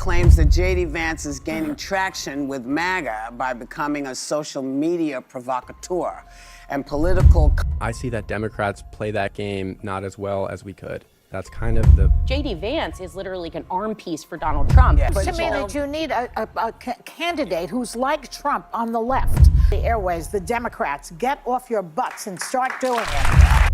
claims that JD Vance is gaining traction with MAGA by becoming a social media provocateur and political... I see that Democrats play that game not as well as we could. That's kind of the... JD Vance is literally like an arm piece for Donald Trump. Yeah, To me, that you need a candidate who's like Trump on the left. The airways, the Democrats, get off your butts and start doing it.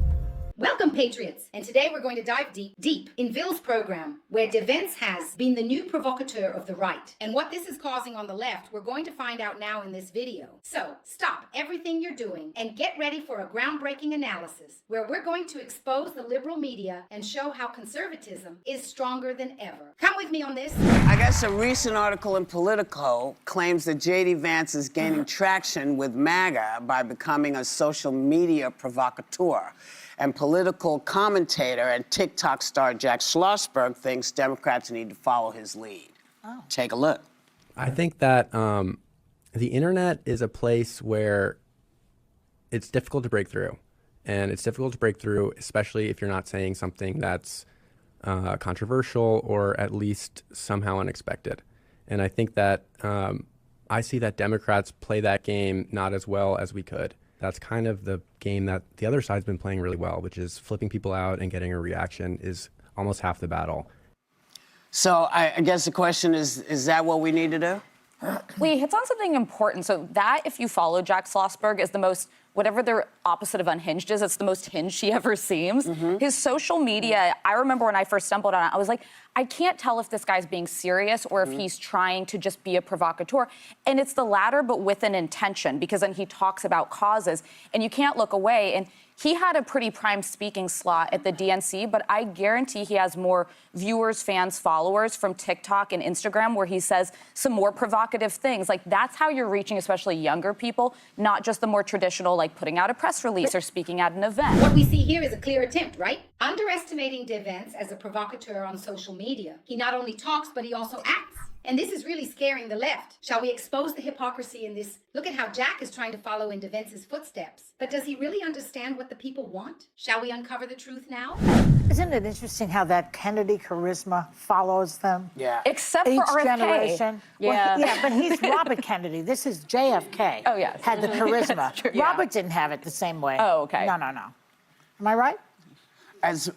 Welcome, Patriots. And today we're going to dive deep in Ville's program, where JD Vance has been the new provocateur of the right. And what this is causing on the left, we're going to find out now in this video. So stop everything you're doing and get ready for a groundbreaking analysis where we're going to expose the liberal media and show how conservatism is stronger than ever. Come with me on this. I guess a recent article in Politico claims that JD Vance is gaining traction with MAGA by becoming a social media provocateur. And political commentator and TikTok star Jack Schlossberg thinks Democrats need to follow his lead. Oh. Take a look. I think that the internet is a place where it's difficult to break through. And it's difficult to break through, especially if you're not saying something that's controversial or at least somehow unexpected. And I think that I see that Democrats play that game not as well as we could. That's kind of the game that the other side's been playing really well, which is flipping people out and getting a reaction is almost half the battle. So I guess the question is that what we need to do? Lee hits on something important. So that, if you follow Jack Schlossberg, is the most, whatever the opposite of unhinged is, it's the most hinged he ever seems. His social media, I remember when I first stumbled on it, I was like, I can't tell if this guy's being serious or if he's trying to just be a provocateur. And it's the latter, but with an intention, because then he talks about causes and you can't look away. And he had a pretty prime speaking slot at the DNC, but I guarantee he has more viewers, fans, followers from TikTok and Instagram where he says some more provocative things. Like, that's how you're reaching especially younger people, not just the more traditional, like putting out a press release or speaking at an event. What we see here is a clear attempt, right? Underestimating JD Vance as a provocateur on social media. He not only talks, but he also acts. And this is really scaring the left. Shall we expose the hypocrisy in this? Look at how Jack is trying to follow in JD Vance's footsteps. But does he really understand what the people want? Shall we uncover the truth now? Isn't it interesting how that Kennedy charisma follows them? Yeah. Except Each for RFK. generation. Yeah. Well, yeah, but he's Robert Kennedy. This is JFK. Oh, yes. Had the charisma. That's true, yeah. Robert didn't have it the same way. Oh, okay. No. Am I right? As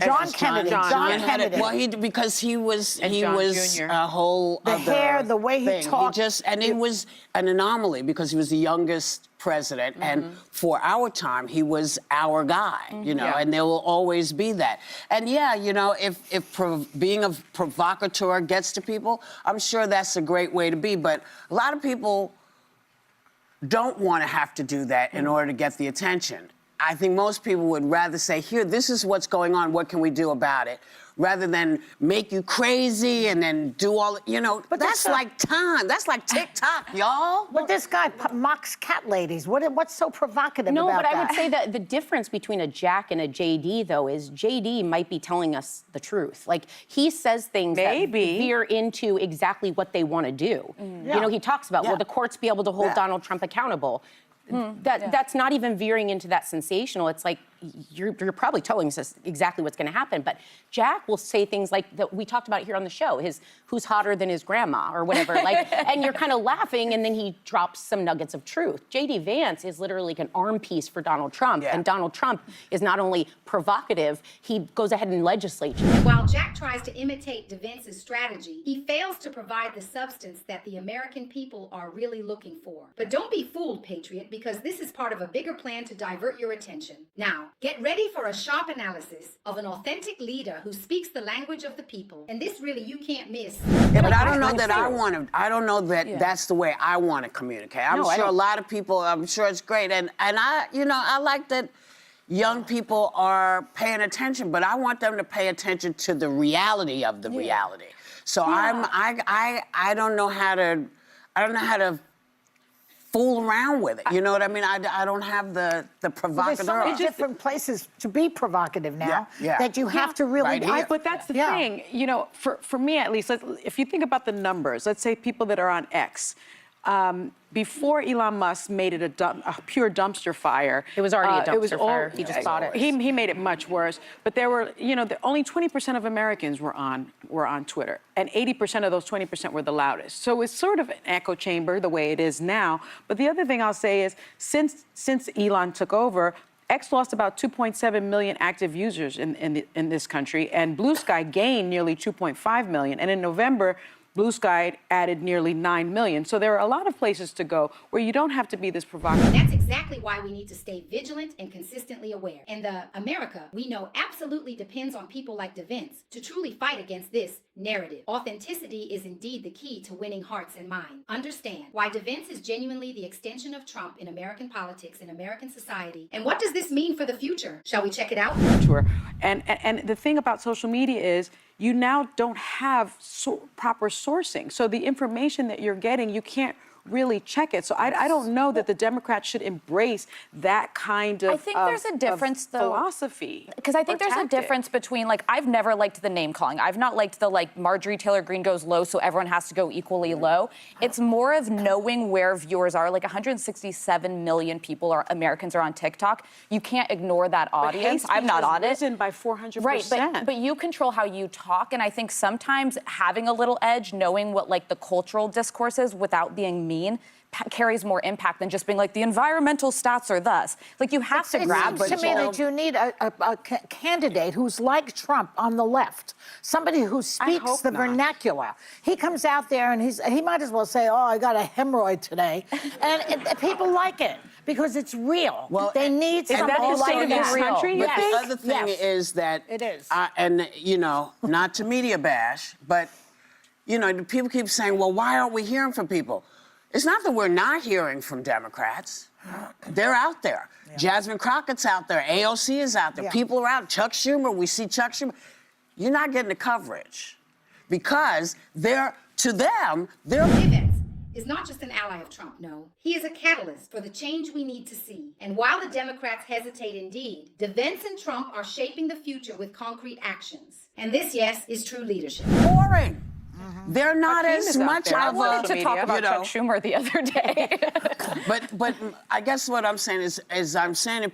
John Kennedy. John Kennedy. Well, because he was Jr. a whole The other hair, the way he thing. talked. It was an anomaly because he was the youngest president, and for our time, he was our guy, you know, and there will always be that. And yeah, you know, if being a provocateur gets to people, I'm sure that's a great way to be, but a lot of people don't want to have to do that in order to get the attention. I think most people would rather say, here, this is what's going on, what can we do about it? Rather than make you crazy and then do all, you know, but that's like time. That's like TikTok, y'all. But this guy mocks cat ladies. What's so provocative about that? No, but I would say that the difference between a Jack and a JD, though, is JD might be telling us the truth. Like, he says things that veer into exactly what they want to do. You know, he talks about, will the courts be able to hold Donald Trump accountable? That's not even veering into that sensational. It's like, you're probably telling us exactly what's going to happen. But Jack will say things like that we talked about here on the show, his who's hotter than his grandma or whatever. Like, and you're kind of laughing, and then he drops some nuggets of truth. JD Vance is literally like an arm piece for Donald Trump. And Donald Trump is not only provocative, he goes ahead and legislates. While Jack tries to imitate JD Vance's strategy, he fails to provide the substance that the American people are really looking for. But don't be fooled, Patriot, because this is part of a bigger plan to divert your attention. Now, get ready for a sharp analysis of an authentic leader who speaks the language of the people. And this really you can't miss. Yeah, but I don't know that I don't know that that's the way I want to communicate. I'm sure a lot of people, I'm sure it's great. And I, you know, I like that young people are paying attention, but I want them to pay attention to the reality of the reality. So I don't know how to fool around with it. You know what I mean? I don't have the provocateur. There's so many different places to be provocative now that you have to really... But that's the thing. You know, for me at least, if you think about the numbers, let's say people that are on X, before Elon Musk made it a pure dumpster fire. It was already a dumpster fire. He just bought it. He made it much worse. But there were, only 20% of Americans were on Twitter, and 80% of those 20% were the loudest. So it's sort of an echo chamber the way it is now. But the other thing I'll say is, since Elon took over, X lost about 2.7 million active users in this country, and Blue Sky gained nearly 2.5 million. And in November, Blue Sky added nearly 9 million. So there are a lot of places to go where you don't have to be this provocative. And that's exactly why we need to stay vigilant and consistently aware. And the America we know absolutely depends on people like JD Vance to truly fight against this narrative. Authenticity is indeed the key to winning hearts and minds. Understand why JD Vance is genuinely the extension of Trump in American politics and American society. And what does this mean for the future? Shall we check it out? And the thing about social media is, you now don't have proper sourcing. So the information that you're getting, you can't really check it. So I don't know that the Democrats should embrace that kind of I think there's a difference, though, philosophy. Because I think there's a difference between, I've never liked the name calling. I've not liked the, Marjorie Taylor Greene goes low, so everyone has to go equally low. It's more of knowing where viewers are. 167 million Americans are on TikTok. You can't ignore that audience. I'm not on it. Risen by 400%. Right, but you control how you talk, and I think sometimes having a little edge, knowing what the cultural discourse is without being mean, carries more impact than just being the environmental stats are thus. You have to grab. It seems to me that you need a candidate who's like Trump on the left, somebody who speaks the vernacular. He comes out there and he might as well say, "Oh, I got a hemorrhoid today," and people like it because it's real. Well, they need somebody like that. Country, but the other thing is that it is, and not to media bash, but people keep saying, "Well, why aren't we hearing from people?" It's not that we're not hearing from Democrats. They're out there. Yeah. Jasmine Crockett's out there. AOC is out there. Yeah. People are out. Chuck Schumer, we see Chuck Schumer. You're not getting the coverage because to them, they're... JD Vance is not just an ally of Trump, no. He is a catalyst for the change we need to see. And while the Democrats hesitate indeed, JD Vance and Trump are shaping the future with concrete actions. And this, yes, is true leadership. Boring. They're not as much of I wanted to talk about Chuck Schumer the other day. but I guess what I'm saying is I'm saying to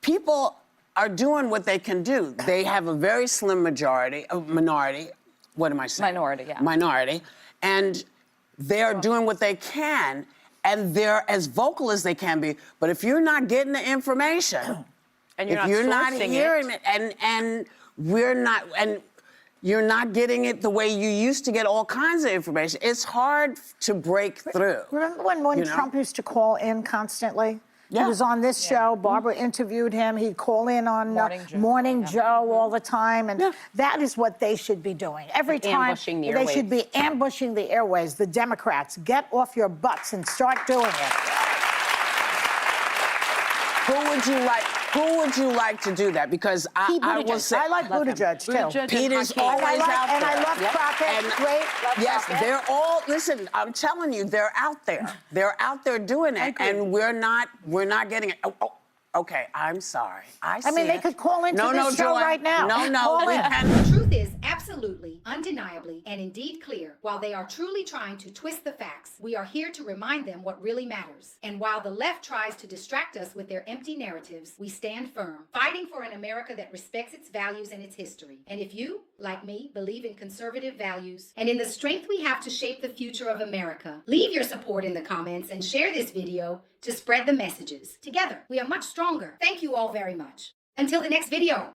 people are doing what they can do. They have a very slim minority. What am I saying? Minority, yeah. Minority. And they're doing what they can, and they're as vocal as they can be. But if you're not getting the information, and you're not hearing it, and we're not... and you're not getting it the way you used to get all kinds of information. It's hard to break through. Remember when Trump used to call in constantly? Yeah. He was on this show. Barbara interviewed him. He'd call in on Morning Joe all the time. And that is what they should be doing. Every time they should be ambushing the airways. The Democrats, get off your butts and start doing it. Who would you like to do that? Because I will say... I like Buttigieg, too. Peter's always out there. And I love Crockett. Great. Yes, they're all... Listen, I'm telling you, they're out there. They're out there doing it, and we're not getting it. Okay, I'm sorry. I mean, they could call into this show right now. No, we can. The truth is absolutely, undeniably, and indeed clear. While they are truly trying to twist the facts, we are here to remind them what really matters. And while the left tries to distract us with their empty narratives, we stand firm, fighting for an America that respects its values and its history. And if you, like me, believe in conservative values and in the strength we have to shape the future of America, leave your support in the comments and share this video to spread the messages. Together, we are much stronger. Thank you all very much. Until the next video.